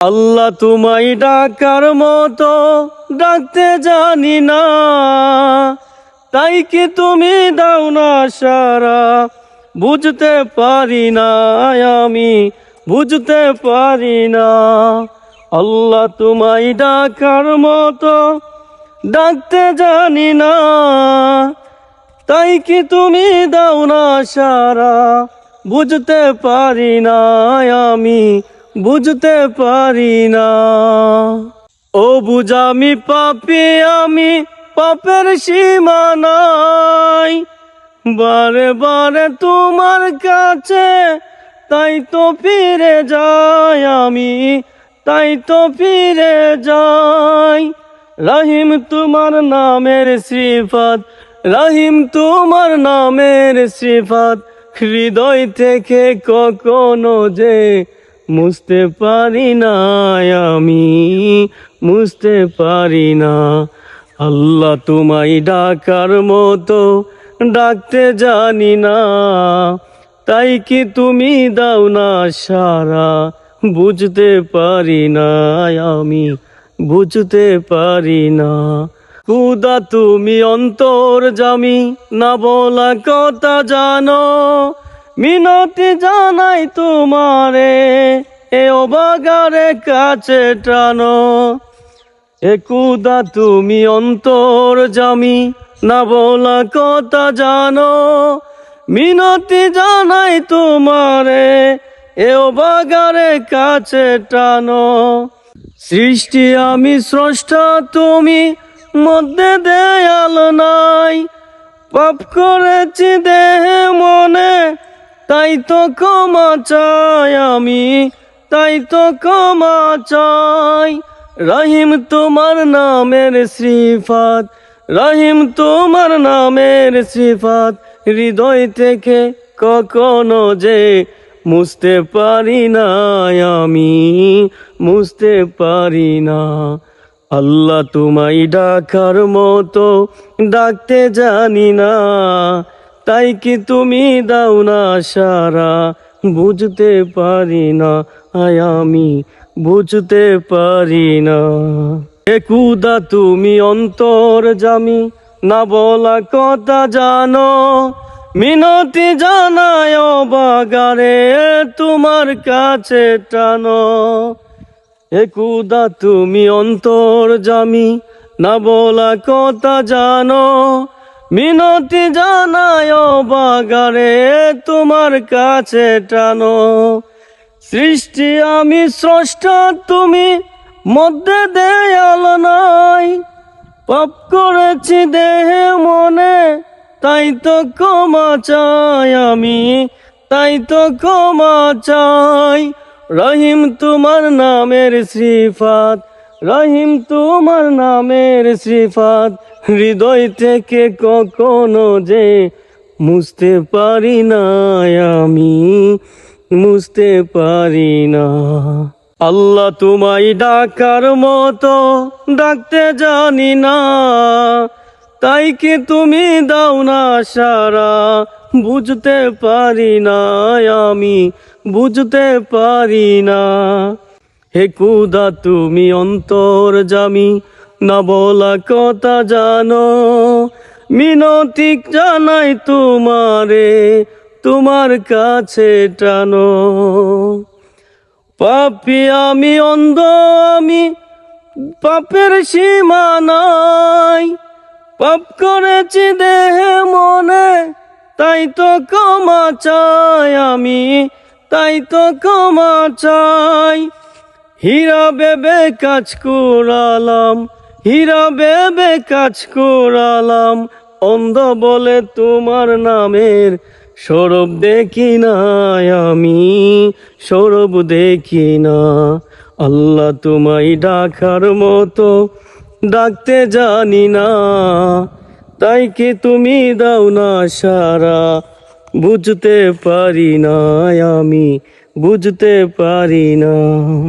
আল্লাহ তোমায় ডাকার মতো ডাকতে জানি না, তাই কি তুমি দাও না সারা, বুঝতে পারি না আমি, বুঝতে পারি না। আল্লাহ তোমায় ডাকার মতো ডাকতে জানি না, তাই কি তুমি দাও না সারা, বুঝতে পারি না আমি, বুঝতে পারি না। ও বুঝামি পাপী আমি, পাপের সীমা নাই, বারে বারে তোমার কাছে তাই তো ফিরে যাই আমি, তাই তো ফিরে যাই। রহিম তোমার নামের সিফাত, রহিম তোমার নামের সিফাত, হৃদয় থেকে কখনো যে মুছতে পারি না আমি, মুছতে পারি না। আল্লাহ তোমায় ডাকার মতো ডাকতে জানি না, তাই কি তুমি দাও না সারা, বুঝতে পারি না আমি, বুঝতে পারি না। খুদা তুমি অন্তর্যামী, না বলা কথা জানো, মিনতি জানাই তোমারে এ অবাগারে কাছে টানো। এ খুদা তুমি অন্তর্যামী, না বলা কথা জানো, মিনতি জানাই তোমারে এ অবাগারে কাছে টানো। সৃষ্টি আমি স্রষ্টা তুমি, মধ্যে দেয়াল নাই, পাপ করেছি দেহে মনে, তাই তো ক্ষমা চাই আমি, তাই তো ক্ষমা চাই। রহিম তোমার নামের সিফাত, রহিম তোমার নামের সিফাত, হৃদয় থেকে কখনো যে মুছতে পারি না আমি, মুছতে পারি না। আল্লাহ তোমায় ডাকার মতো ডাকতে জানি না, তাই কি তুমি দাও না সারা, বুঝতে পারি না আমি, বুঝতে পারি না। এ খুদা তুমি অন্তর্যামী, না বলা কথা জানো, মিনতি জানায় বাগারে তোমার কাছে টানো। এ খুদা তুমি অন্তর্যামী, না বলা কথা জানো, মিনতি জানায় বাগারে তোমার কাছে টানো। সৃষ্টি আমি স্রষ্টা তুমি, মধ্যে দেয়াল নাই, পাপ করেছি দেহে মনে, তাই তো ক্ষমা চাই আমি, তাই তো ক্ষমা চাই। রহিম তোমার নামের সিফাত, রহিম তোমার নামের সিফাত, হৃদয় থেকে কখনো যে মুছতে পারি না আমি, মুছতে পারি না। আল্লাহ তোমায় ডাকার মতো ডাকতে জানি না, তাই কি তুমি দাও না সারা, বুঝতে পারি না আমি, বুঝতে পারি না। হে খুদা তুমি অন্তর্যামী, না বলা কথা জানো, মিনতি জানাই তোমারে তোমার কাছে টানো। পাপী আমি, অন্ধ আমি, পাপের সীমা নাই, পাপ করেছি দেহে মনে, তাই তো ক্ষমা চাই আমি, তাই তো ক্ষমা চাই। হীরা ভেবে কাজ করালাম, হীরা ভেবে কাজ করালাম, অন্ধ বলে তোমার নামের সৌরভ দেখি না আমি, সৌরভ দেখি না। আল্লাহ তোমায় ডাকার মতো ডাকতে জানি না, তাই কি তুমি দাও না সারা, বুঝতে পারি না আমি, বুঝতে পারি না।